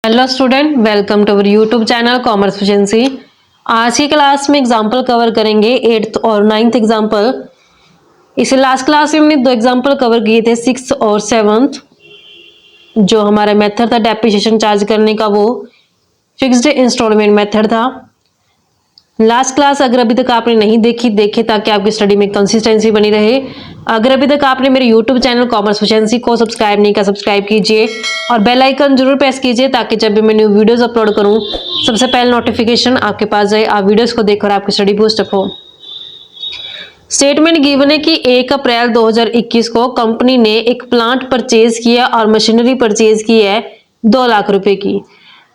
Hello student, welcome to our YouTube channel commerce efficiency. आज की class में example cover करेंगे 8th और 9th एग्जांपल। इसे लास्ट क्लास में हमने दो एग्जांपल कवर किए थे 6th और 7th। जो हमारा मेथड था डेप्रिसिएशन चार्ज करने का वो फिक्स्ड इंस्टॉलमेंट मेथड था। लास्ट क्लास अगर अभी तक आपने नहीं देखी देखे ताकि आपकी स्टडी में कंसिस्टेंसी बनी रहे। अगर अभी तक आपने मेरे यूट्यूब चैनल कॉमर्स एफिशिएंसी को सब्सक्राइब नहीं किया, सब्सक्राइब कीजिए और बेल आइकन जरूर प्रेस कीजिए ताकि जब भी मैं न्यू वीडियोस अपलोड करूं सबसे पहले नोटिफिकेशन आपके पास जाए, आप वीडियोस को देखकर आपकी स्टडी बूस्ट अप हो। स्टेटमेंट गिवन है कि 1 अप्रैल 2021 को कंपनी ने एक प्लांट परचेज किया और मशीनरी परचेज की है 2 लाख रुपए की।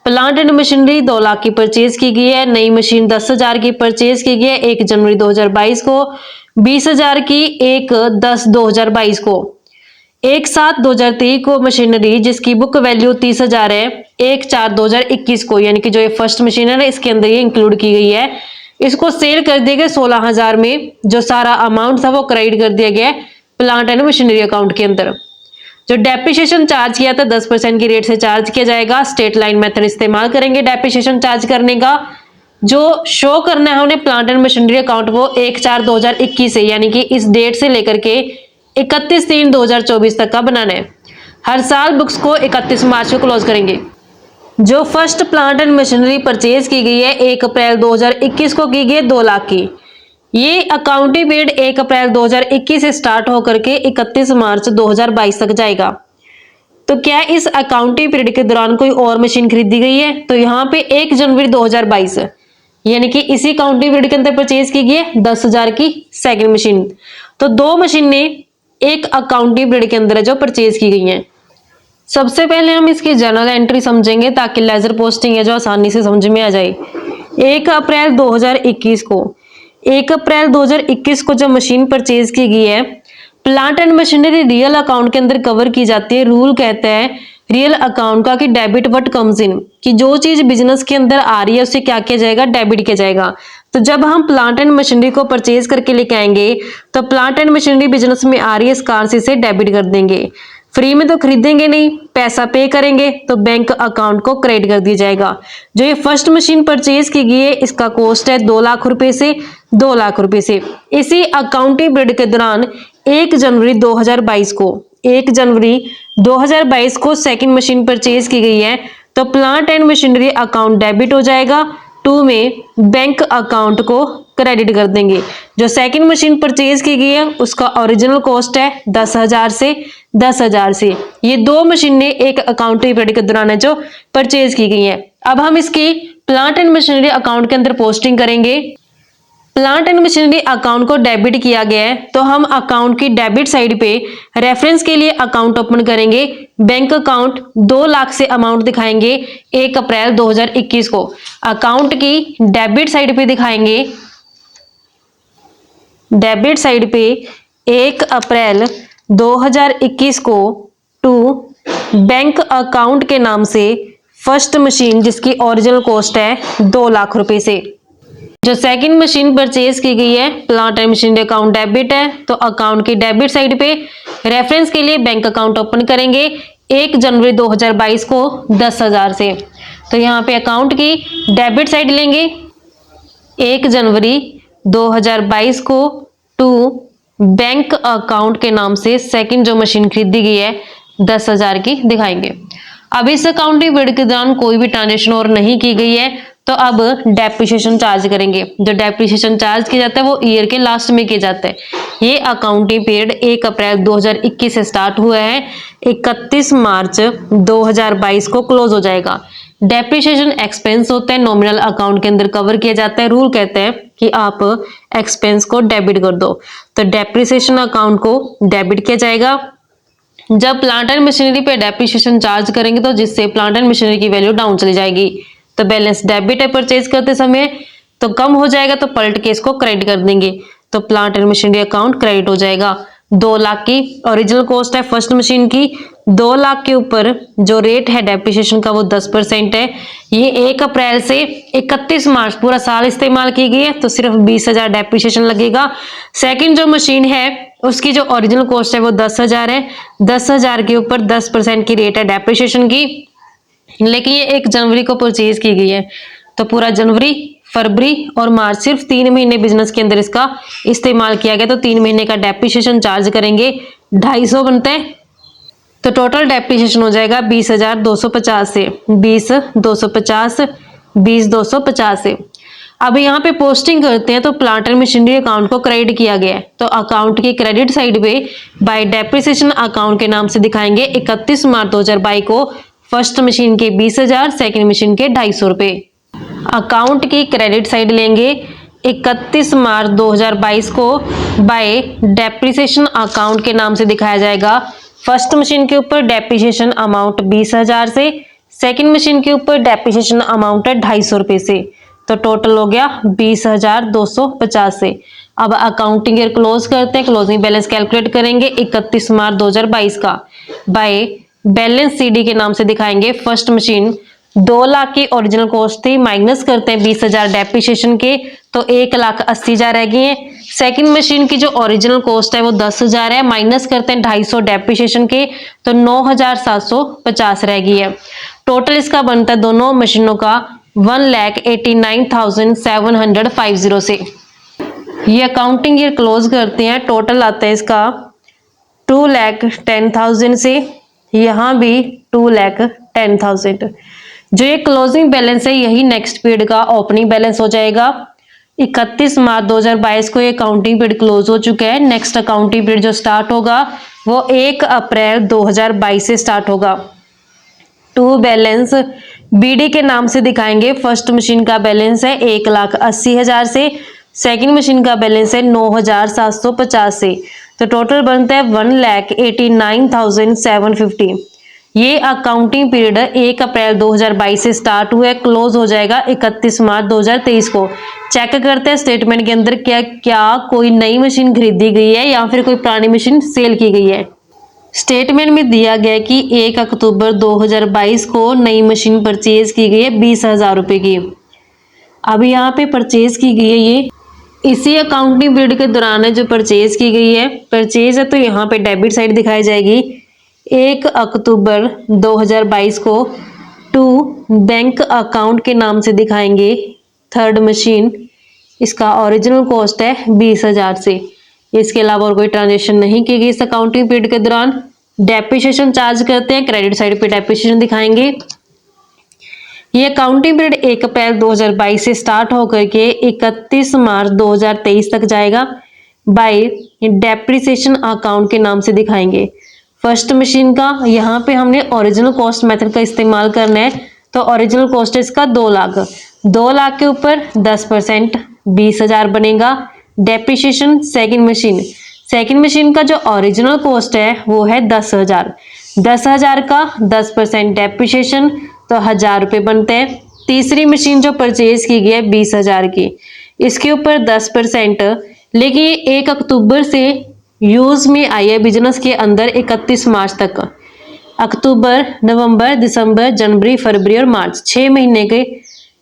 प्लांट एंड मशीनरी 2 लाख की परचेज की गई है। नई मशीन 10,000 की परचेज की गई है 1 जनवरी 2022 को, 20,000 की 1/10/2022 को, 1/7/2023 को मशीनरी जिसकी बुक वैल्यू 30,000 है 1/4/2021 को, यानी कि जो ये फर्स्ट मशीन है ना इसके अंदर ये इंक्लूड की गई है। इसको सेल कर दिया गया 16,000 में। जो सारा अमाउंट था वो क्रेडिट कर दिया गया प्लांट एंड मशीनरी अकाउंट के अंदर। जो डेप्रिसिएशन चार्ज किया था 10% की रेट से चार्ज किया जाएगा। स्ट्रेट लाइन मेथड इस्तेमाल करेंगे डेप्रिसिएशन चार्ज करने का। जो शो करना है उन्हें प्लांट एंड मशीनरी अकाउंट वो 1/4/2021 से, यानी कि इस डेट से लेकर के 31/3/2024 तक का बनाना है। हर साल बुक्स को 31 मार्च को क्लोज करेंगे। जो first plant and machinery purchase की गई है 1 अप्रैल 2021 को की गई है 2 लाख की। ये अकाउंटिंग पीरियड 1 अप्रैल 2021 से स्टार्ट होकर के 31 मार्च 2022 तक जाएगा। तो क्या इस अकाउंटिंग पीरियड के दौरान कोई और मशीन खरीदी गई है? तो यहाँ पे 1 जनवरी 2022 यानी कि इसी अकाउंटिंग पीरियड के अंदर परचेज की गई है 10,000 की सेकंड मशीन। तो दो मशीनें एक अकाउंटिंग पीरियड के अंदर है जो परचेज की गई हैं। सबसे पहले हम इसकी जर्नल एंट्री समझेंगे ताकि लेजर पोस्टिंग है जो आसानी से समझ में आ जाए। 1 अप्रैल 2021 को 1 अप्रैल 2021 को जब मशीन परचेज की गई है, plant and machinery real account के अंदर कवर की जाती है। रूल कहता है रियल अकाउंट का कि डेबिट व्हाट कम्स इन, कि जो चीज बिजनेस के अंदर आ रही है उसे क्या किया जाएगा, डेबिट किया जाएगा। तो जब हम प्लांट एंड मशीनरी को परचेज करके लेके आएंगे तो प्लांट एंड मशीनरी बिजनेस में आ रही है इस कार से डेबिट कर देंगे। फ्री में तो खरीदेंगे नहीं, पैसा पे करेंगे तो बैंक अकाउंट को क्रेडिट कर दिया जाएगा। जो ये फर्स्ट मशीन परचेज की गई है इसका कॉस्ट है 2 लाख रुपए से 2 लाख रुपए से। इसी अकाउंटिंग पीरियड के दौरान 1 जनवरी 2022 को 1 जनवरी 2022 को सेकंड मशीन परचेज की गई है तो plant and machinery account debit हो जाएगा। 2 में बैंक अकाउंट को क्रेडिट कर देंगे। जो सेकंड मशीन परचेज की गई है उसका ओरिजिनल कॉस्ट है 10,000 से 10,000 से। ये दो मशीनें एक अकाउंटिंग पीरियड के दौरान है जो परचेज की गई हैं। अब हम इसकी प्लांट एंड मशीनरी अकाउंट के अंदर पोस्टिंग करेंगे। प्लांट एंड मशीनरी अकाउंट को डेबिट किया गया है तो हम अकाउंट की डेबिट साइड पे रेफरेंस के लिए अकाउंट ओपन करेंगे। बैंक अकाउंट 2 लाख से अमाउंट दिखाएंगे 1 अप्रैल 2021 को। अकाउंट की डेबिट साइड पे दिखाएंगे, डेबिट साइड पे 1 अप्रैल 2021 को टू बैंक अकाउंट के नाम से फर्स्ट मशीन जिसकी ओरिजिनल कॉस्ट है 2 लाख रुपए से। जो सेकंड मशीन परचेज की गई है plant and machinery account debit है तो अकाउंट की डेबिट साइड पे रेफरेंस के लिए बैंक अकाउंट ओपन करेंगे 1 जनवरी 2022 को 10,000 से। तो यहाँ पे अकाउंट की डेबिट साइड लेंगे 1 जनवरी 2022 को टू बैंक अकाउंट के नाम से सेकंड जो मशीन खरीदी गई है 10,000 की दिखाएंगे। अब इस अकाउंटिंग पीरियड के दौरान कोई भी ट्रांजेक्शन और नहीं की गई है तो अब डेप्रिसिएशन चार्ज करेंगे। जो डेप्रिसिएशन चार्ज किया जाता है वो ईयर के लास्ट में किया जाता है। ये अकाउंटिंग पीरियड 1 अप्रैल 2021 से स्टार्ट हुआ है, 31 मार्च 2022 को क्लोज हो जाएगा। डेप्रिसिएशन एक्सपेंस होता है, नॉमिनल अकाउंट के अंदर कवर किया जाता है। रूल कहते हैं कि आप एक्सपेंस को डेबिट कर दो तो डेप्रिसिएशन अकाउंट को डेबिट किया जाएगा। जब प्लांट एंड मशीनरी पे डेप्रिसिएशन चार्ज करेंगे तो जिससे प्लांट एंड मशीनरी की वैल्यू डाउन चली जाएगी तो बैलेंस डेबिट है परचेज करते समय तो कम हो जाएगा तो पलट के इसको क्रेडिट कर देंगे तो plant and machinery account credit हो जाएगा। 2 लाख की ओरिजिनल कॉस्ट है फर्स्ट मशीन की, 2 लाख के ऊपर जो रेट है डेप्रिसिएशन का वो 10% है। ये 1 अप्रैल से 31 मार्च पूरा साल इस्तेमाल की गई है तो सिर्फ 20,000 डेप्रिसिएशन लगेगा। सेकंड जो मशीन है उसकी जो ओरिजिनल कॉस्ट है वो 10,000 है, 10,000 के ऊपर 10% की रेट है डेप्रिसिएशन की। लेकिन ये 1 जनवरी को परचेज की गई है, तो पूरा जनवरी, फरवरी और मार्च सिर्फ 3 महीने बिजनेस के अंदर इसका इस्तेमाल किया गया, तो 3 महीने का डेप्रिसिएशन चार्ज करेंगे 250 बनता है। तो टोटल डेप्रिसिएशन हो जाएगा 20,250 से 20,250 20,250 से। अब यहाँ पे पोस्टिंग करते हैं तो प्लांट एंड मशीनरी अकाउंट को क्रेडिट किया गया है, तो अकाउंट की क्रेडिट साइड पे बाय डेप्रिसिएशन अकाउंट के नाम से दिखाएंगे 31 मार्च 2022 को फर्स्ट मशीन के 20,000, सेकेंड मशीन के 250 रुपए। अकाउंट की क्रेडिट साइड लेंगे 31 मार्च 2022 को बाय डेप्रिसिएशन अकाउंट के नाम से दिखाया जाएगा फर्स्ट मशीन के ऊपर डेप्रिसिएशन अमाउंट 20,000 से, सेकेंड मशीन के ऊपर डेप्रिसिएशन अमाउंट है 250 रुपए से, तो टोटल हो गया 20,250 से। अब अकाउंटिंग ईयर क्लोज करते हैं, क्लोजिंग बैलेंस कैलकुलेट करेंगे 31 मार्च 2022 का बाय बैलेंस सीडी के नाम से दिखाएंगे फर्स्ट मशीन 2 लाख की ओरिजिनल कॉस्ट थी, माइनस करते हैं 20,000 डेप्रिसिएशन के, तो 1,80,000 रह गई है। सेकंड मशीन की जो ओरिजिनल कॉस्ट है वो 10,000 है, माइनस करते हैं 250 डेप्रिसिएशन के, तो 9,750 रह गई है। टोटल इसका बनता है दोनों मशीनों का 1,89,750 से। ये अकाउंटिंग ईयर क्लोज करते हैं, टोटल आता है इसका 2,10,000 से, यहाँ भी 2,10,000। जो ये क्लोजिंग बैलेंस है यही नेक्स्ट पीरियड का ओपनिंग बैलेंस हो जाएगा। 31 मार्च 2022 को ये अकाउंटिंग पीरियड क्लोज हो चुका है। नेक्स्ट अकाउंटिंग पीरियड जो स्टार्ट होगा वो 1 अप्रैल 2022 से स्टार्ट होगा। टू बैलेंस बीडी के नाम से दिखाएंगे, फर्स्ट मशीन का बैलेंस है 1,80,000 से, सेकंड मशीन का बैलेंस है 9,750 से, तो टोटल बनता है 1,89,750। ये अकाउंटिंग पीरियड 1 अप्रैल 2022 से स्टार्ट हुआ है, क्लोज हो जाएगा 31 मार्च 2023 को। चेक करते हैं स्टेटमेंट के अंदर क्या कोई नई मशीन खरीदी गई है या फिर कोई पुरानी मशीन सेल की गई है। स्टेटमेंट में दिया गया कि 1 अक्टूबर 2022 को नई मशीन परचेज की गई है 20,000 रुपये की। अब यहाँ पे परचेज की गई है ये इसी अकाउंटिंग पीरियड के दौरान है जो परचेज की गई है। परचेज है तो यहाँ पे डेबिट साइड दिखाई जाएगी 1 अक्टूबर 2022 को टू बैंक अकाउंट के नाम से दिखाएंगे थर्ड मशीन, इसका ओरिजिनल कॉस्ट है 20,000 से। इसके अलावा और कोई ट्रांजेक्शन नहीं की गई इस अकाउंटिंग पीरियड के दौरान। डेप्रिसिएशन चार्ज करते हैं, क्रेडिट साइड पे डेप्रिसिएशन दिखाएंगे। ये अकाउंटिंग पीरियड 1 अप्रैल 2022 से स्टार्ट होकर के 31 मार्च 2023 तक जाएगा। बाय डेप्रिसिएशन अकाउंट के नाम से दिखाएंगे फर्स्ट मशीन का। यहाँ पे हमने ओरिजिनल कॉस्ट मेथड का इस्तेमाल करना है, तो ओरिजिनल कॉस्ट इसका 2 लाख, 2 लाख के ऊपर 10% 20,000 बनेगा। डेप्रिसिएशन सेकंड मशीन का जो ओरिजिनल कॉस्ट है वो है 10,000, 10,000 का 10% डेप्रिसिएशन, तो 1,000 रुपये बनते हैं। तीसरी मशीन जो परचेज की गई है 20,000 की, इसके ऊपर 10%, लेकिन ये 1 अक्टूबर से यूज में आई है बिजनेस के अंदर 31 मार्च तक। अक्टूबर, नवंबर, दिसंबर, जनवरी, फरवरी और मार्च 6 महीने के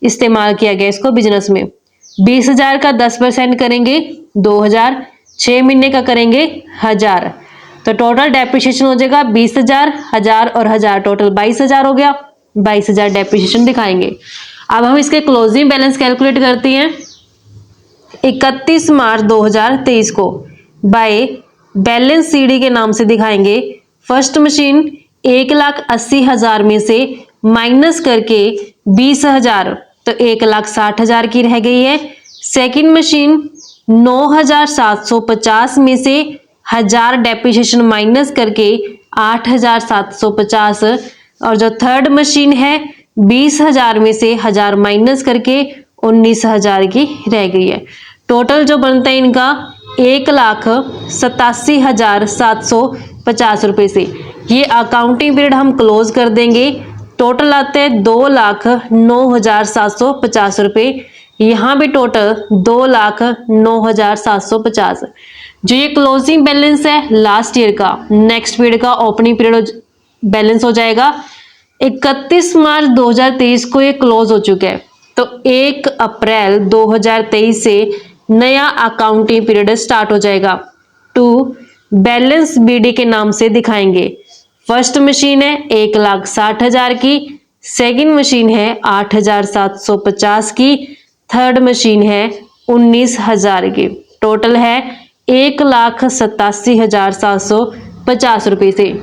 इस्तेमाल किया गया इसको बिजनेस में। 20,000 का 10% करेंगे 2,000, 6 महीने का करेंगे 1,000, तो टोटल डेप्रिसिएशन हो जाएगा 20,000, 1,000 और 1,000, टोटल 22,000 हो गया। 22,000 डेप्रिसिएशन दिखाएंगे। अब हम इसके क्लोजिंग बैलेंस कैलकुलेट करते हैं 31 मार्च 2023 को बाय बैलेंस सीडी के नाम से दिखाएंगे फर्स्ट मशीन 1,80,000 में से माइनस करके 20,000, तो 1,60,000 की रह गई है। सेकंड मशीन 9,750 में से 1,000 डेप्रिसिएशन माइनस करके 8,750, और जो थर्ड मशीन है 20,000 में से 1,000 माइनस करके 19,000 की रह गई है। टोटल जो बनता है इनका 1,87,750 रुपये से। ये अकाउंटिंग पीरियड हम क्लोज कर देंगे। टोटल आते हैं 2,09,750 रुपये। यहाँ भी टोटल 2,09,750। जो ये क्लोजिंग बैलेंस है लास्ट ईयर का, नेक्स्ट पीरियड का ओपनिंग पीरियड बैलेंस हो जाएगा 31 मार्च 2023 को ये क्लोज हो चुका है। तो 1 अप्रैल 2023 से नया अकाउंटिंग पीरियड स्टार्ट हो जाएगा। टू बैलेंस बीडी के नाम से दिखाएंगे। फर्स्ट मशीन है 1,60,000 की, सेकंड मशीन है 8,750 की, थर्ड मशीन है 19,000 की। टोटल है 1,87,750 रुपये से।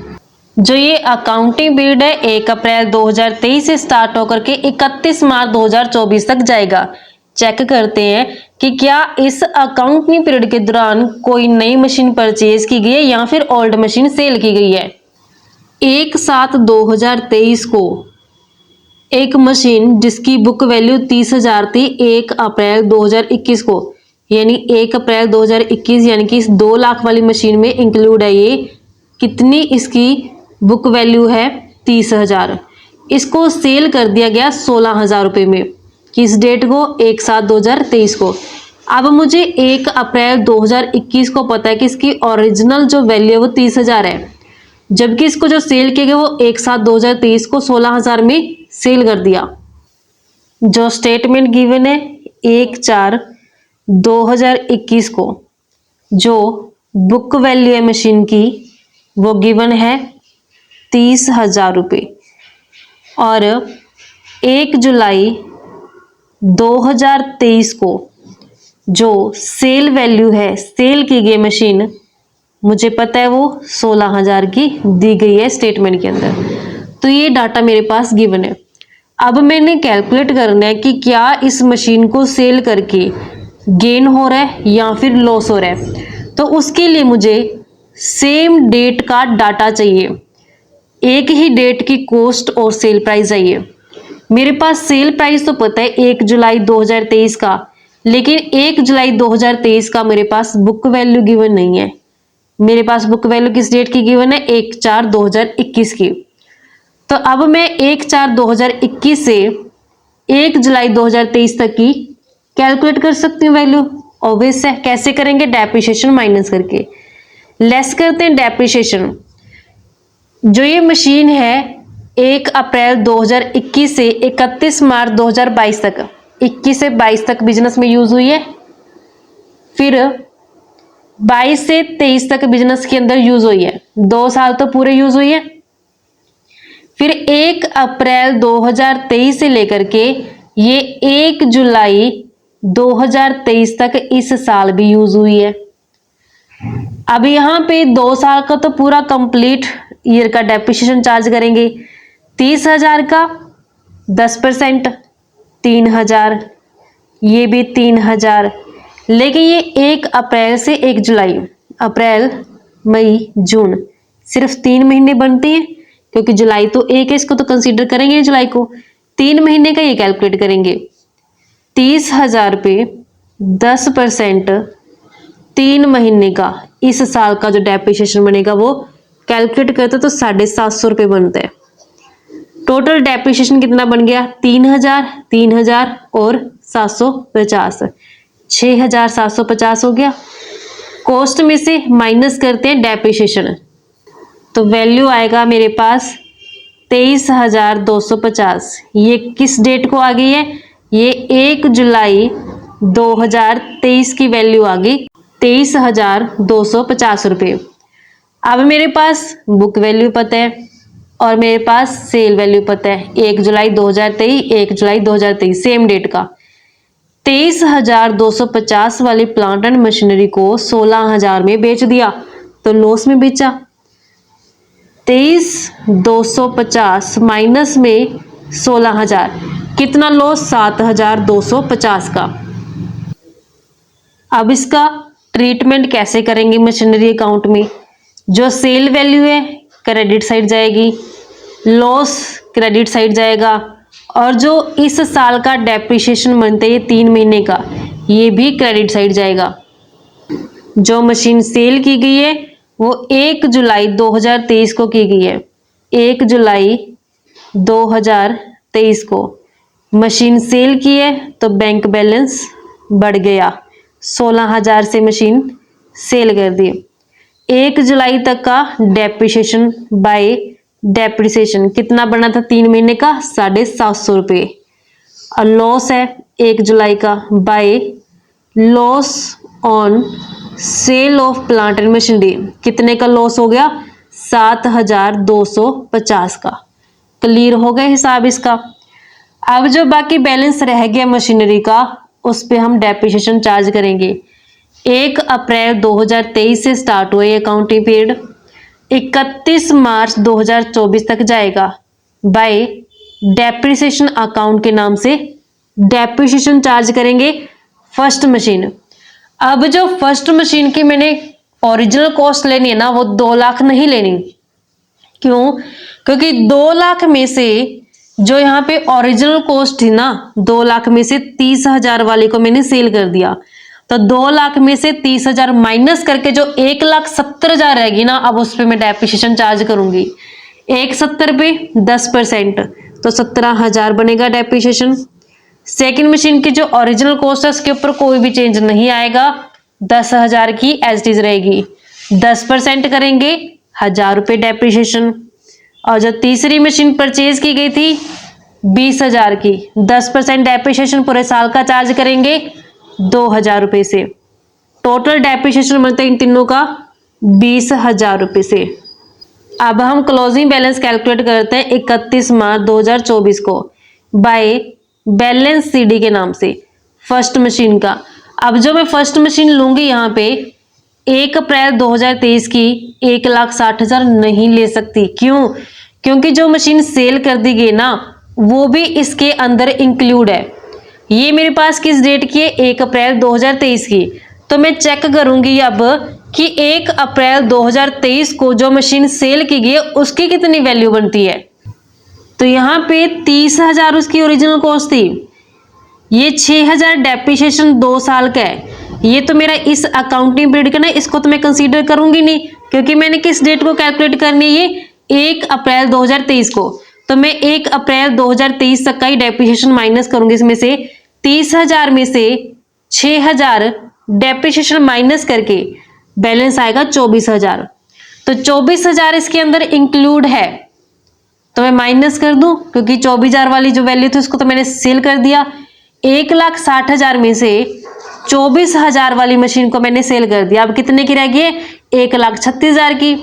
जो ये अकाउंटिंग पीरियड है 1 अप्रैल 2023 से स्टार्ट होकर के 31 मार्च 2024 तक जाएगा। चेक करते हैं कि क्या इस अकाउंटिंग पीरियड के दौरान कोई नई मशीन परचेज की गई है या फिर ओल्ड मशीन सेल की गई है। 1/7/2023 को एक मशीन जिसकी बुक वैल्यू 30,000 थी 1 अप्रैल 2021 को, यानी 1 अप्रैल 2021 यानी कि इस 2 लाख वाली मशीन में इंक्लूड है ये। कितनी इसकी बुक वैल्यू है 30,000। इसको सेल कर दिया गया 16,000 रुपये में। किस डेट को? 1/7/2023 को। अब मुझे 1 अप्रैल 2021 को पता है कि इसकी ओरिजिनल जो वैल्यू है वो 30,000 है, जबकि इसको जो सेल किया गया वो 1/7/2023 को 16,000 में सेल कर दिया। जो स्टेटमेंट गिवन है 1/4/2021 को जो बुक वैल्यू है मशीन की वो गिवन है 30,000 रुपये, और 1 जुलाई 2023 को जो सेल वैल्यू है सेल की गई मशीन मुझे पता है वो 16,000 की दी गई है स्टेटमेंट के अंदर। तो ये डाटा मेरे पास गिवन है। अब मैंने कैलकुलेट करना है कि क्या इस मशीन को सेल करके गेन हो रहा है या फिर लॉस हो रहा है। तो उसके लिए मुझे सेम डेट का डाटा चाहिए, एक ही डेट की कॉस्ट और सेल प्राइस चाहिए। मेरे पास सेल प्राइस तो पता है 1 जुलाई 2023 का, लेकिन 1 जुलाई 2023 का मेरे पास बुक वैल्यू गिवन नहीं है। मेरे पास बुक वैल्यू किस डेट की गिवन है? 1/4/2021 की। तो अब मैं 1/4/2021 से 1 जुलाई 2023 तक की कैलकुलेट कर सकती हूँ वैल्यू। ऑब्वियस है। कैसे करेंगे? डेप्रिसिएशन माइनस करके। लेस करते हैं डेप्रिसिएशन। जो ये मशीन है 1 अप्रैल 2021 से 31 मार्च 2022 तक, 21 से 22 तक बिजनेस में यूज हुई है, फिर 22 से 23 तक बिजनेस के अंदर यूज हुई है, 2 साल तो पूरे यूज हुई है। फिर 1 अप्रैल 2023 से लेकर के ये 1 जुलाई 2023 तक इस साल भी यूज हुई है। अब यहाँ पे 2 साल का तो पूरा कंप्लीट ईयर का डेप्रिसिएशन चार्ज करेंगे। 30,000 का 10%, 3,000, ये भी 3,000। लेकिन ये 1 अप्रैल से 1 जुलाई, अप्रैल मई जून सिर्फ 3 महीने बनते हैं, क्योंकि जुलाई तो एक है, इसको तो कंसीडर करेंगे जुलाई को। 3 महीने का ये कैलकुलेट करेंगे। 30,000 रुपये 10% 3 महीने का इस साल का जो डेप्रिसिएशन बनेगा वो कैलकुलेट करते तो 750 रुपये बनता है। टोटल डेप्रिसिएशन कितना बन गया? 3,000, 3,000 और 750, 6,750 हो गया। कॉस्ट में से माइनस करते हैं डेप्रिसिएशन, तो वैल्यू आएगा मेरे पास 23,250। ये किस डेट को आ गई है? ये 1 जुलाई 2023 की वैल्यू आ गई 23,250 रुपये। अब मेरे पास बुक वैल्यू पता है और मेरे पास सेल वैल्यू पता है। 1 जुलाई 2023, 1 जुलाई 2023 सेम डेट का। 23,250 वाली प्लांट एंड मशीनरी को 16,000 में बेच दिया, तो लॉस में बेचा। 23,250 माइनस में 16,000, कितना लॉस? 7,250 का। अब इसका ट्रीटमेंट कैसे करेंगे मशीनरी अकाउंट में? जो सेल वैल्यू है क्रेडिट साइड जाएगी, लॉस क्रेडिट साइड जाएगा, और जो इस साल का डेप्रिसिएशन बनता है ये 3 महीने का, ये भी क्रेडिट साइड जाएगा। जो मशीन सेल की गई है वो 1 जुलाई 2023 को की गई है। 1 जुलाई 2023 को मशीन सेल की है तो बैंक बैलेंस बढ़ गया, 16,000 से मशीन सेल कर दी। 1 जुलाई तक का डेप्रिसिएशन बाय डेप्रिसिएशन कितना बना था 3 महीने का? 750 रुपये। और लॉस है 1 जुलाई का by loss on sale of plant and machinery, कितने का लॉस हो गया? 7,250 का। क्लियर हो गया हिसाब इसका। अब जो बाकी बैलेंस रह गया मशीनरी का, उस पे हम डेप्रिसिएशन चार्ज करेंगे। 1 अप्रैल 2023 से स्टार्ट हुआ ये अकाउंटिंग पीरियड 31 मार्च 2024 तक जाएगा। बाय डेप्रिसिएशन अकाउंट के नाम से डेप्रिसिएशन चार्ज करेंगे फर्स्ट मशीन। अब जो फर्स्ट मशीन की मैंने ओरिजिनल कॉस्ट लेनी है ना, वो 2 लाख नहीं लेनी। क्यों? क्योंकि 2 लाख में से जो यहाँ पे ओरिजिनल कॉस्ट थी ना, 2 लाख में से 30,000 वाले को मैंने सेल कर दिया, तो 2 लाख में से 30,000 माइनस करके जो 1,70,000 रहेगी ना, अब उस पर मैं डेप्रिसिएशन चार्ज करूंगी। 1,70 पे 10%, तो 17,000 बनेगा डेप्रिसिएशन। सेकेंड मशीन की जो ओरिजिनल कॉस्ट है उसके ऊपर कोई भी चेंज नहीं आएगा, 10,000 की एज इट इज रहेगी। 10% करेंगे 1,000 रुपये डेप्रिसिएशन। और जो तीसरी मशीन परचेज की गई थी 20,000 की, 10% डेप्रिसिएशन पूरे साल का चार्ज करेंगे 2,000 रुपये से। टोटल डेप्रिसिएशन बनता है इन तीनों का 20,000 रुपये से। अब हम क्लोजिंग बैलेंस कैलकुलेट करते हैं 31 मार्च 2024 को बाय बैलेंस सीडी के नाम से फर्स्ट मशीन का। अब जो मैं फर्स्ट मशीन लूंगी यहाँ पे 1 अप्रैल 2023 की 1,60,000 नहीं ले सकती। क्यों? क्योंकि जो मशीन सेल कर दी गई ना, वो भी इसके अंदर इंक्लूड है। ये मेरे पास किस डेट की है? 1 अप्रैल 2023 की। तो मैं चेक करूंगी अब कि 1 अप्रैल 2023 को जो मशीन सेल की गई है उसकी कितनी वैल्यू बनती है। तो यहाँ पे 30,000 उसकी ओरिजिनल कॉस्ट थी, ये 6,000 डेप्रिसिएशन 2 साल का है। ये तो मेरा इस अकाउंटिंग पीरियड का ना, इसको तो मैं कंसीडर करूंगी नहीं, क्योंकि मैंने किस डेट को कैलकुलेट करनी है, ये 1 अप्रैल 2023 को। तो मैं 1 अप्रैल 2023 तक का ही डेप्रिसिएशन माइनस करूंगी। इसमें से 30,000 में से 6,000 डेप्रिसिएशन माइनस करके बैलेंस आएगा 24,000। तो 24,000 इसके अंदर इंक्लूड है, तो मैं माइनस कर दूं, क्योंकि 24,000 वाली जो वैल्यू थी उसको तो मैंने सेल कर दिया। 1,60,000 में से 24,000 वाली मशीन को मैंने सेल कर दिया। अब कितने की रह गई है? 1,36,000 की।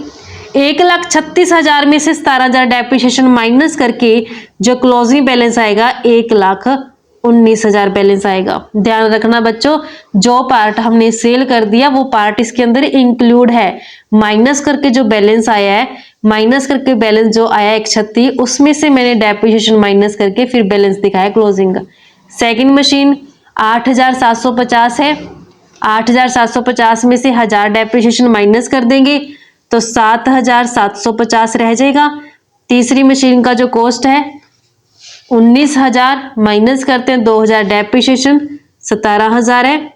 1,36,000 में से 17,000 डेप्रिसिएशन माइनस करके जो क्लोजिंग बैलेंस आएगा 1,19,000 बैलेंस आएगा। ध्यान रखना बच्चों, जो पार्ट हमने सेल कर दिया वो पार्ट इसके अंदर इंक्लूड है। माइनस करके जो बैलेंस आया है, माइनस करके बैलेंस जो आया 136, उसमें से मैंने डेप्रिसिएशन माइनस करके फिर बैलेंस दिखाया क्लोजिंग का। सेकंड मशीन 8,750 है, 8,750 में से 1,000 डेप्रिसिएशन माइनस कर देंगे तो 7,750 रह जाएगा। तीसरी मशीन का जो कॉस्ट है 19,000 माइनस करते हैं 2,000 डेप्रिसिएशन 17,000 है।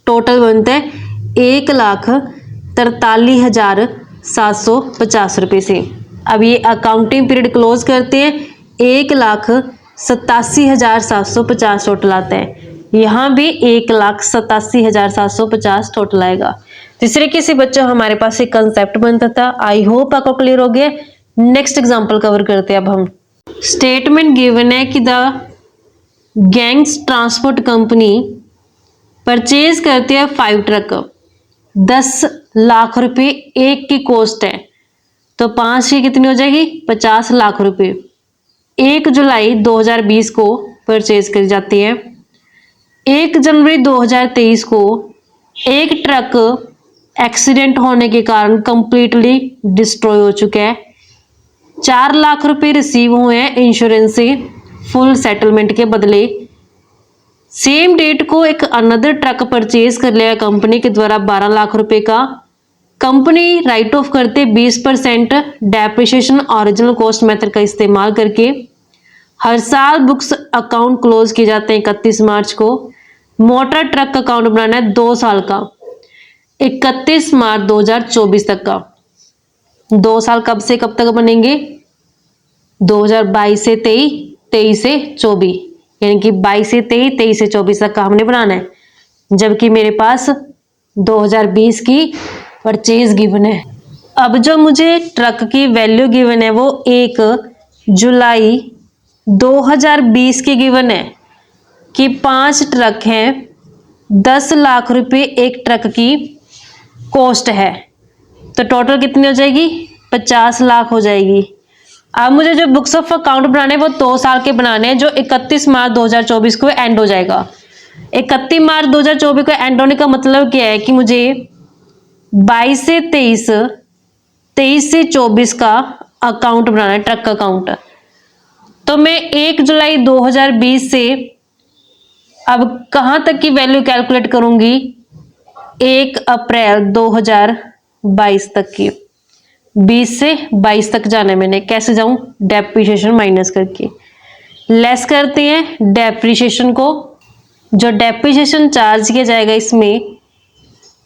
टोटल बनते हैं 1,43,750 रुपये से। अब ये अकाउंटिंग पीरियड क्लोज करते हैं 1,87,750 टोटल आता है। यहाँ भी 1,87,750 टोटल आएगा। जिस तरीके से बच्चों हमारे पास एक कंसेप्ट बनता था, आई होप आपको क्लियर हो गया। नेक्स्ट एग्जांपल कवर करते हैं अब हम। स्टेटमेंट गिवन है कि the gangs transport company purchase करते हैं 5 ट्रक, 10 लाख रुपए एक की कॉस्ट है, तो 5 की कितनी हो जाएगी? 50 लाख रुपए। 1 जुलाई 2020 को परचेज करी जाती है। 1 जनवरी 2023 को एक ट्रक एक्सीडेंट होने के कारण कंप्लीटली डिस्ट्रॉय हो चुका है। 4 लाख रुपए रिसीव हुए हैं इंश्योरेंस से फुल सेटलमेंट के बदले। सेम डेट को एक अनदर ट्रक परचेज कर लिया कंपनी के द्वारा 12 लाख रुपए का। कंपनी राइट ऑफ करते 20% डेप्रिसिएशन ओरिजिनल कॉस्ट मेथड का इस्तेमाल करके। हर साल बुक्स अकाउंट क्लोज किए जाते हैं 31 मार्च को। मोटर ट्रक अकाउंट बनाना है 2 साल का, 31 मार्च 2024 तक का। 2 साल कब से कब तक बनेंगे? 2022 से 23, 23 से 24, यानी कि 22 से 23, 23 से 24 तक का हमने बनाना है। जबकि मेरे पास 2020 की परचेज गिवन है। अब जो मुझे ट्रक की वैल्यू गिवन है वो 1 जुलाई 2020 की गिवन है कि 5 ट्रक हैं, 10 लाख रुपए एक ट्रक की कॉस्ट है, तो टोटल कितनी हो जाएगी? 50 लाख हो जाएगी। अब मुझे जो बुक्स ऑफ अकाउंट बनाने हैं वो 2 साल के बनाने हैं, जो 31 मार्च 2024 को एंड हो जाएगा। 31 मार्च 2024 को एंड होने का मतलब क्या है कि मुझे 22 से 23, 23 से 24 का अकाउंट बनाना है, ट्रक अकाउंट। तो मैं 1 जुलाई 2020 से अब कहां तक की वैल्यू कैलकुलेट करूंगी, 1 अप्रैल 2022 तक की। 20 से 22 तक जाना है मैंने। कैसे जाऊं, डेप्रिसिएशन माइनस करके। लेस करते हैं डेप्रिसिएशन को। जो डेप्रिसिएशन चार्ज किया जाएगा इसमें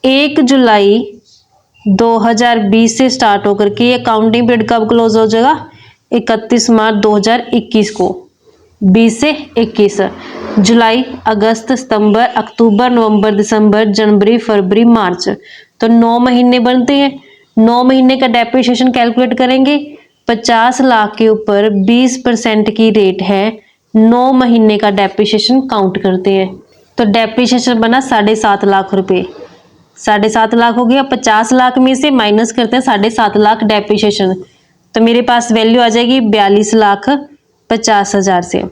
1 जुलाई 2020 से स्टार्ट होकर के अकाउंटिंग पीरियड कब क्लोज हो जाएगा, 31 मार्च 2021 को। 20 से 21 जुलाई, अगस्त, सितंबर, अक्टूबर, नवंबर, दिसंबर, जनवरी, फरवरी, मार्च, तो 9 महीने बनते हैं। 9 महीने का डेप्रिसिएशन कैलकुलेट करेंगे। 50 लाख के ऊपर 20% की रेट है, 9 महीने का डेप्रिसिएशन काउंट करते हैं। तो डेप्रिसिएशन बना 7.5 लाख रुपए। 7.5 लाख हो गया। 50 लाख में से माइनस करते हैं 7.5 लाख डेप्रिसिएशन, तो मेरे पास वैल्यू आ जाएगी 42,50,000 से।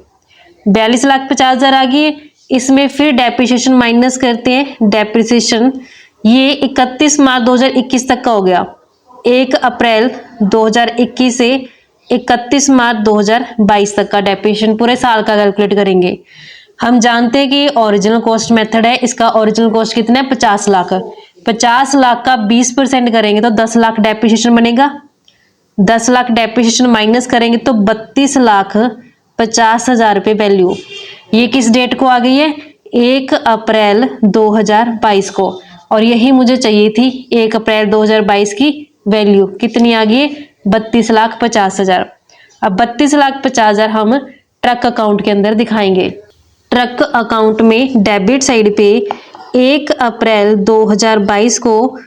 42,50,000 आ गई। इसमें फिर डेप्रिसिएशन माइनस करते हैं। डेप्रिसिएशन ये 31 मार्च 2021 तक का हो गया। 1 अप्रैल 2021 से 31 मार्च 2022 तक का डेप्रिसिएशन पूरे साल का कैलकुलेट करेंगे। हम जानते हैं कि ओरिजिनल कॉस्ट मेथड है। इसका ओरिजिनल कॉस्ट कितना है, 50 लाख। 50 लाख का 20% करेंगे तो 10 लाख डेप्रिसिएशन बनेगा। 10 लाख डेप्रिसिएशन माइनस करेंगे तो 32,50,000 रुपये वैल्यू। ये किस डेट को आ गई है, 1 अप्रैल 2022 को। और यही मुझे चाहिए थी 1 अप्रैल 2022 की वैल्यू। कितनी आ गई है, 32,50,000। अब 32,50,000 हम ट्रक अकाउंट के अंदर दिखाएंगे। ट्रक अकाउंट में डेबिट साइड पे 1 अप्रैल 2022 को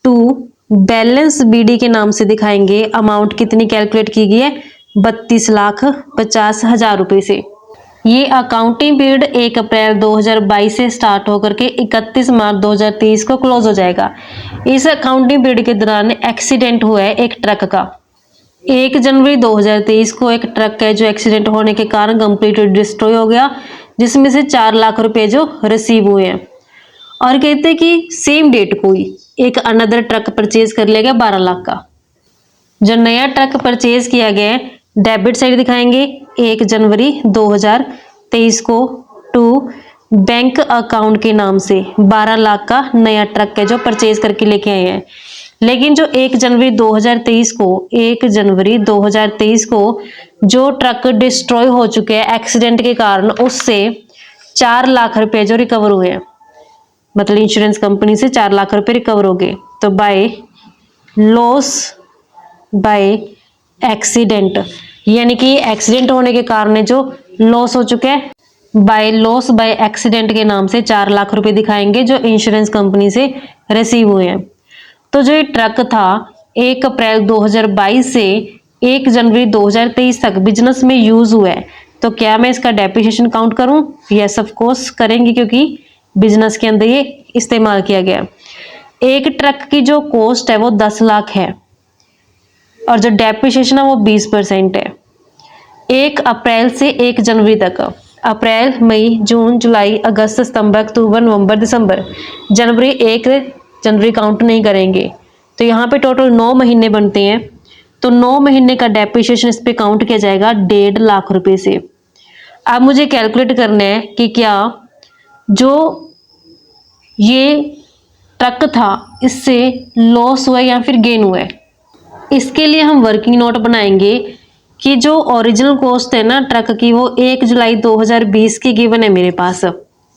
टू बैलेंस बीडी के नाम से दिखाएंगे। अमाउंट कितनी कैलकुलेट की गई है, 32,50,000 रुपए से। ये अकाउंटिंग पीरियड 1 अप्रैल 2022 से स्टार्ट होकर के 31 मार्च 2023 को क्लोज हो जाएगा। इस अकाउंटिंग पीरियड के दौरान एक्सीडेंट हुआ है एक ट्रक का। 1 जनवरी 2023 को एक ट्रक है जो एक्सीडेंट होने के कारण कंप्लीटली डिस्ट्रॉय हो गया, जिसमें से 4 लाख रुपए जो रिसीव हुए हैं। और कहते हैं कि सेम डेट को ही एक अनदर ट्रक परचेज कर लिया गया 12 लाख का। जो नया ट्रक परचेज किया गया है, डेबिट साइड दिखाएंगे 1 जनवरी 2023 को टू बैंक अकाउंट के नाम से 12 लाख का नया ट्रक है जो परचेज करके लेके आए हैं। लेकिन जो 1 जनवरी 2023 को 1 जनवरी 2023 को जो ट्रक डिस्ट्रॉय हो चुके हैं एक्सीडेंट के कारण, उससे 4 लाख रुपए जो रिकवर हुए हैं, मतलब इंश्योरेंस कंपनी से 4 लाख रुपए रिकवर हो गए। तो बाय लॉस बाय एक्सीडेंट, यानी कि एक्सीडेंट होने के कारण जो लॉस हो चुका है, बाय लॉस बाय एक्सीडेंट के नाम से 4 लाख रुपए दिखाएंगे जो इंश्योरेंस कंपनी से रिसीव हुए हैं। तो जो ये ट्रक था 1 अप्रैल 2022 से 1 जनवरी 2023 तक बिजनेस में यूज हुआ है, तो क्या मैं इसका डेप्रिसिएशन काउंट करूं? यस ऑफ कोर्स करेंगे, क्योंकि बिजनेस के अंदर ये इस्तेमाल किया गया। एक ट्रक की जो कॉस्ट है वो 10 लाख है और जो डेप्रिसिएशन है वो 20% है। 1 अप्रैल से 1 जनवरी तक, अप्रैल, मई, जून, जुलाई, अगस्त, सितंबर, अक्टूबर, नवंबर, दिसंबर, जनवरी 1 जनवरी काउंट नहीं करेंगे। तो यहाँ पे टोटल 9 महीने बनते हैं, तो 9 महीने का डेप्रिसिएशन इस पे काउंट किया जाएगा 1.5 लाख रुपए से। अब मुझे कैलकुलेट करना है कि क्या जो ये ट्रक था इससे लॉस हुआ या फिर गेन हुआ है। इसके लिए हम वर्किंग नोट बनाएंगे कि जो ओरिजिनल कॉस्ट है ना ट्रक की, वो 1 जुलाई 2020 की गिवन है मेरे पास।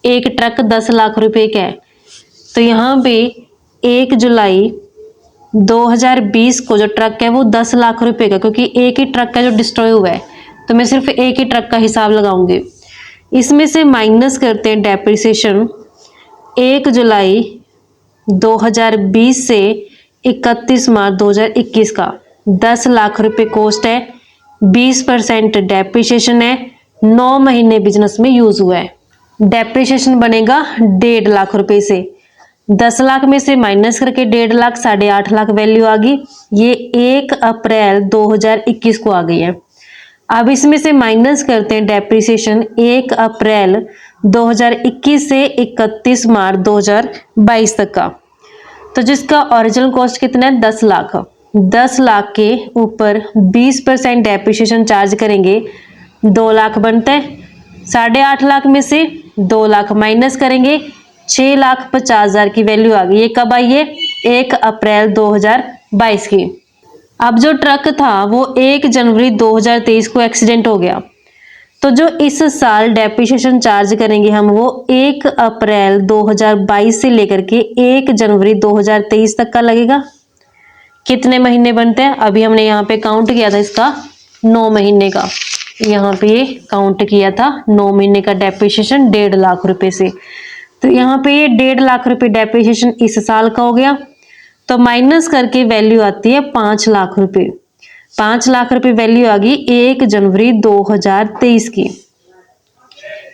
एक ट्रक 10 लाख रुपए का है, तो यहाँ पे 1 जुलाई 2020 को जो ट्रक है वो 10 लाख रुपए का, क्योंकि एक ही ट्रक है जो डिस्ट्रॉय हुआ है, तो मैं सिर्फ एक ही ट्रक का हिसाब लगाऊंगी। इसमें से माइनस करते हैं डेप्रिसिएशन 1 जुलाई 2020 से 31 मार्च 2021 का 10 लाख रुपए कॉस्ट है, 20% डेप्रिसिएशन है, 9 महीने बिजनेस में यूज हुआ है। डेप्रिसिएशन बनेगा 1.5 लाख रुपए से। 10 लाख में से माइनस करके 1.5 लाख, 8.5 लाख वैल्यू आ गई। ये 1 अप्रैल 2021 को आ गई है। अब इसमें से माइनस करते हैं डेप्रिसिएशन 1 अप्रैल 2021 से 31 मार्च 2022 तक का। तो जिसका ओरिजिनल कॉस्ट कितना है 10 लाख। 10 लाख के ऊपर 20% डेप्रिसिएशन चार्ज करेंगे, 2 लाख बनता है। 8.5 लाख में से 2 लाख माइनस करेंगे, 6,50,000 की वैल्यू आ गई। ये कब आई है 1 अप्रैल 2022 की। अब जो ट्रक था वो 1 जनवरी 2023 को एक्सीडेंट हो गया, तो जो इस साल डेप्रिसिएशन चार्ज करेंगे हम वो 1 अप्रैल 2022 से लेकर के 1 जनवरी 2023 तक का लगेगा। कितने महीने बनते हैं, अभी हमने यहाँ पे काउंट किया था इसका 9 महीने का, यहाँ पे ये काउंट किया था 9 महीने का डेप्रिसिएशन 1.5 लाख रुपए से। तो यहाँ पे ये 1.5 लाख रुपए डेप्रिसिएशन इस साल का हो गया। तो माइनस करके वैल्यू आती है 5 लाख रुपए। 5 लाख रुपए वैल्यू आ गई 1 जनवरी 2023 की।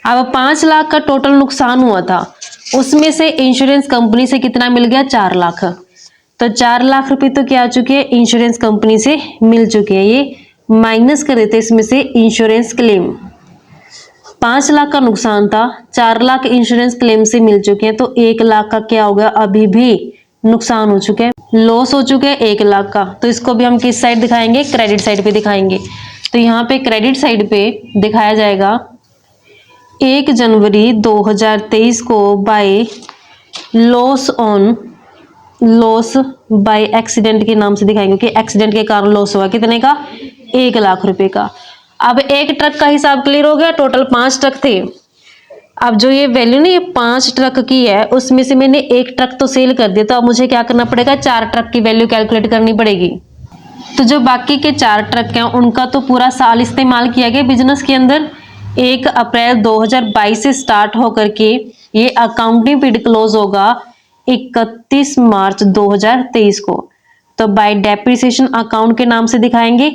अब 5 लाख का टोटल नुकसान हुआ था, उसमें से इंश्योरेंस कंपनी से कितना मिल गया 4 लाख। तो 4 लाख रुपए तो क्या आ चुके हैं इंश्योरेंस कंपनी से मिल चुके हैं। ये माइनस कर देते इसमें से इंश्योरेंस क्लेम। 5 लाख का नुकसान था, 4 लाख इंश्योरेंस क्लेम से मिल चुके हैं, तो 1 लाख का क्या होगा अभी भी नुकसान हो चुके हैं, लॉस हो चुके हैं 1 लाख का। तो इसको भी हम किस साइड दिखाएंगे, क्रेडिट साइड पे दिखाएंगे। तो यहाँ पे क्रेडिट साइड पे दिखाया जाएगा 1 जनवरी 2023 को बाय लॉस बाय एक्सीडेंट के नाम से दिखाएंगे कि एक्सीडेंट के कारण लॉस हुआ कितने का 1 लाख रुपए का। अब एक ट्रक का हिसाब क्लियर हो गया, टोटल 5 ट्रक थे। अब जो ये वैल्यू ना ये 5 ट्रक की है, उसमें से मैंने 1 ट्रक तो सेल कर दिया, तो अब मुझे क्या करना पड़ेगा 4 ट्रक की वैल्यू कैलकुलेट करनी पड़ेगी। तो जो बाकी के 4 ट्रक हैं उनका तो पूरा साल इस्तेमाल किया गया बिजनेस के अंदर। 1 अप्रैल 2022 से स्टार्ट होकर के ये अकाउंटिंग पीरियड क्लोज होगा 31 मार्च 2023 को। तो बाय डेप्रिसिएशन अकाउंट के नाम से दिखाएंगे।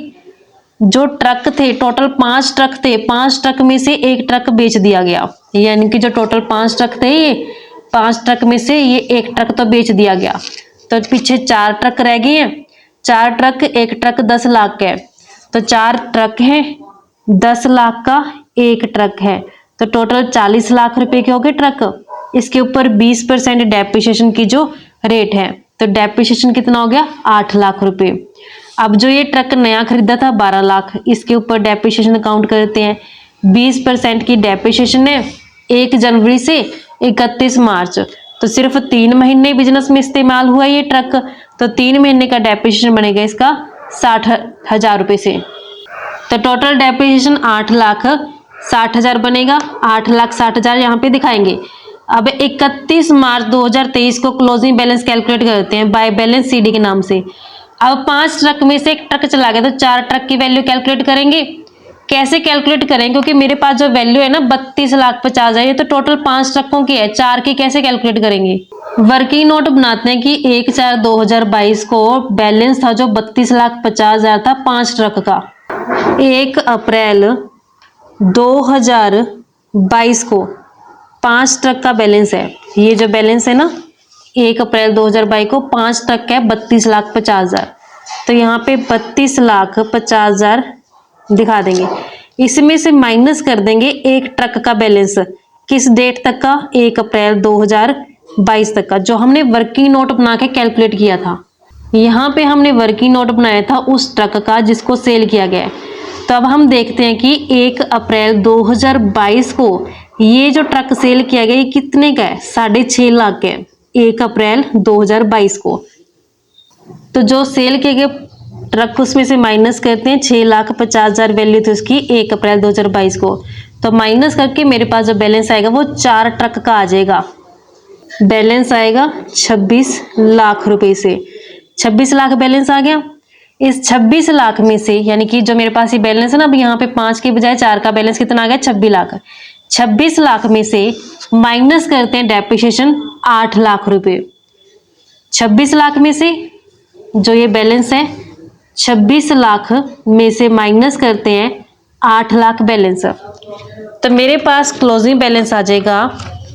जो ट्रक थे टोटल 5 ट्रक थे, 5 ट्रक में से 1 ट्रक बेच दिया गया, यानी कि जो टोटल 5 ट्रक थे ये 5 ट्रक में से ये 1 ट्रक तो बेच दिया गया। तो पीछे 4 ट्रक रह गए हैं। 4 ट्रक, 1 ट्रक 10 लाख का है, तो 4 ट्रक हैं 10 लाख का 1 ट्रक है, तो टोटल 40 लाख रुपए के हो गए ट्रक। इसके ऊपर 20% डेप्रिसिएशन की जो रेट है, तो डेप्रिसिएशन कितना हो गया 8 लाख रुपए। अब जो ये ट्रक नया खरीदा था 12 लाख, इसके ऊपर डेप्रिसिएशन काउंट करते हैं। 20% की डेप्रिसिएशन है 1 जनवरी से 31 मार्च, तो सिर्फ 3 महीने बिजनेस में इस्तेमाल हुआ ये ट्रक, तो 3 महीने का डेप्रिसिएशन बनेगा इसका 60,000 रुपए से। तो टोटल डेप्रिसिएशन 8,60,000 बनेगा। 8,60,000 यहाँ पे दिखाएंगे। अब 31 मार्च 2023 को क्लोजिंग बैलेंस कैलकुलेट करते हैं बाय बैलेंस सीडी के नाम से। अब 5 ट्रक में से 1 ट्रक चला गया, तो 4 ट्रक की वैल्यू कैलकुलेट करेंगे। कैसे कैलकुलेट करें, क्योंकि मेरे पास जो वैल्यू है ना 32,50,000, ये तो टोटल 5 ट्रकों की है, 4 की कैसे कैलकुलेट करेंगे। वर्किंग नोट बनाते हैं कि 1/4/2022 को बैलेंस था जो 32,50,000 था 5 ट्रक का। 1 अप्रैल 2022 को 5 ट्रक का बैलेंस है। ये जो बैलेंस है ना 1 अप्रैल 2022 को 5 ट्रक का है 32,50,000, तो यहाँ पे 32,50,000 दिखा देंगे। इसमें से माइनस कर देंगे 1 ट्रक का बैलेंस, किस डेट तक का 1 अप्रैल 2022 तक का, जो हमने वर्किंग नोट बना के कैलकुलेट किया था। यहाँ पे हमने वर्किंग नोट बनाया था उस ट्रक का जिसको सेल किया गया है। तो अब हम देखते हैं कि 1 अप्रैल 2022 को ये जो ट्रक सेल किया गया ये कितने का है, 6.5 लाख का है 1 अप्रैल 2022 को। तो जो सेल किए गए ट्रक उसमें से माइनस करते हैं 6,50,000 वैल्यू थी उसकी 1 अप्रैल 2022 को, तो माइनस करके मेरे पास जो बैलेंस आएगा वो 4 ट्रक का आ जाएगा। बैलेंस आएगा 26 लाख रुपए से। 26 लाख बैलेंस आ गया। इस 26 लाख में से, यानी कि जो मेरे पास ये बैलेंस है ना, अब यहाँ पे 5 के बजाय 4 का बैलेंस कितना आ गया 26 लाख। 26 लाख में से माइनस करते हैं डेप्रिसिएशन 8 लाख रुपए। 26 लाख में से जो ये बैलेंस है 26 लाख में से माइनस करते हैं 8 लाख बैलेंस, तो मेरे पास क्लोजिंग बैलेंस आ जाएगा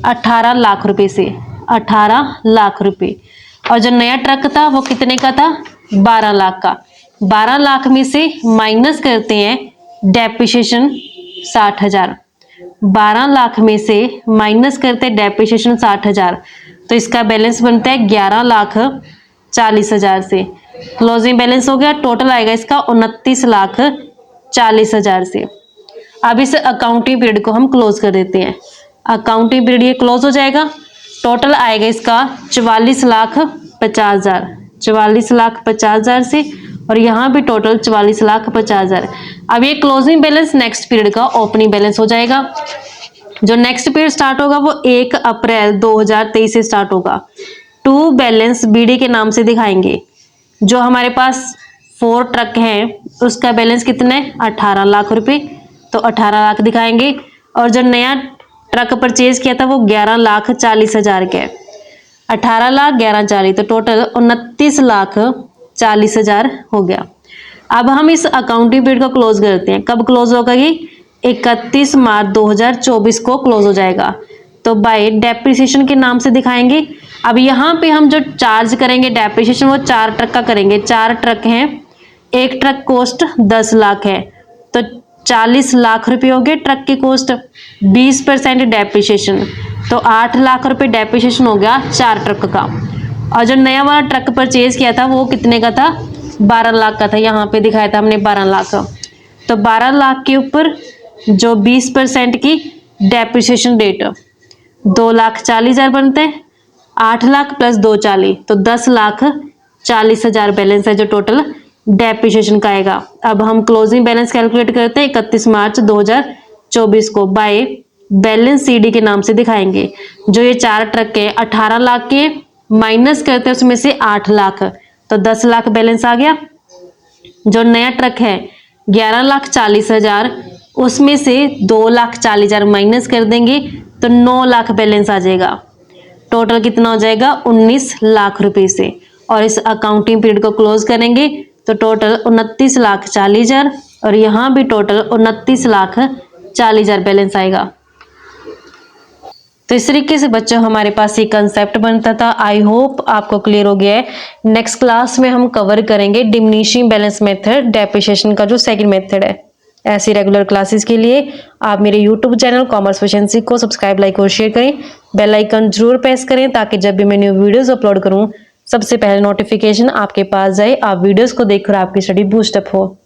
18 लाख रुपए से। 18 लाख रुपए। और जो नया ट्रक था वो कितने का था? 12 लाख का। 12 लाख में से माइनस करते हैं डेप्रिसिएशन 60,000। 12 लाख में से माइनस करते हैं डेप्रिसिएशन 60,000, तो इसका बैलेंस बनता है 11,40,000 से। क्लोजिंग बैलेंस हो गया, टोटल आएगा इसका 29,40,000 से। अब इस अकाउंटिंग पीरियड को हम क्लोज कर देते हैं। अकाउंटिंग पीरियड ये क्लोज हो जाएगा। टोटल आएगा इसका 44,50,000, 44,50,000 से, और यहाँ भी टोटल 44,50,000। अब ये क्लोजिंग बैलेंस नेक्स्ट पीरियड का ओपनिंग बैलेंस हो जाएगा। जो नेक्स्ट पीरियड स्टार्ट होगा वो 1 अप्रैल 2023 से स्टार्ट होगा। टू बैलेंस बीडी के नाम से दिखाएंगे। जो हमारे पास 4 ट्रक हैं उसका बैलेंस कितना है? 18 लाख रुपए, तो 18 लाख दिखाएंगे। और जो नया ट्रक परचेज किया था वो 11,40,000 का है। 18 लाख 11,40, तो टोटल 29,40,000 हो गया। अब हम इस अकाउंटिंग पीरियड को क्लोज करते हैं। कब क्लोज होगा ये? 31 मार्च 2024 को क्लोज हो जाएगा। तो बाय डेप्रिसिएशन के नाम से दिखाएंगे। अब यहाँ पे हम जो चार्ज करेंगे डेप्रिसिएशन वो 4 ट्रक का करेंगे। 4 ट्रक हैं, एक ट्रक कॉस्ट 10 लाख है, तो 40 लाख रुपए हो गए ट्रक की कॉस्ट। 20% डेप्रिसिएशन, तो 8 लाख रुपए डेप्रिसिएशन हो गया 4 ट्रक का। और जो नया वाला ट्रक परचेज किया था वो कितने का था? 12 लाख का था। यहाँ पे दिखाया था हमने 12 लाख का। तो 12 लाख के ऊपर जो 20% की डेप्रिसिएशन रेट 2,40,000 बनते हैं। 8 लाख प्लस 2,40, तो 10,40,000 बैलेंस है जो टोटल डेप्रिसिएशन का आएगा। अब हम क्लोजिंग बैलेंस कैलकुलेट करते हैं 31 मार्च 2024 को बाय बैलेंस सीडी के नाम से दिखाएंगे। जो ये 4 ट्रक है 18 लाख के, माइनस करते हैं उसमें से 8 लाख, तो 10 लाख बैलेंस आ गया। जो नया ट्रक है 11,40,000, उसमें से 2,40,000 माइनस कर देंगे तो 9 लाख बैलेंस आ जाएगा। टोटल कितना हो जाएगा? 19 लाख रुपए से। और इस अकाउंटिंग पीरियड को क्लोज करेंगे तो टोटल 29,40,000, और यहाँ भी टोटल 29,40,000 बैलेंस आएगा। तो इस तरीके से बच्चों हमारे पास ये कंसेप्ट बनता था। आई होप आपको क्लियर हो गया है। नेक्स्ट क्लास में हम कवर करेंगे डिमिनिशिंग बैलेंस मेथड, डेप्रिसिएशन का जो सेकंड मेथड है। ऐसी रेगुलर क्लासेस के लिए आप मेरे यूट्यूब चैनल कॉमर्स एफिशिएंसी को सब्सक्राइब, लाइक और शेयर करें। बेल आइकन जरूर प्रेस करें ताकि जब भी मैं न्यू वीडियोस अपलोड करूं सबसे पहले नोटिफिकेशन आपके पास जाए, आप वीडियोस को देखकर आपकी स्टडी बूस्ट अप हो।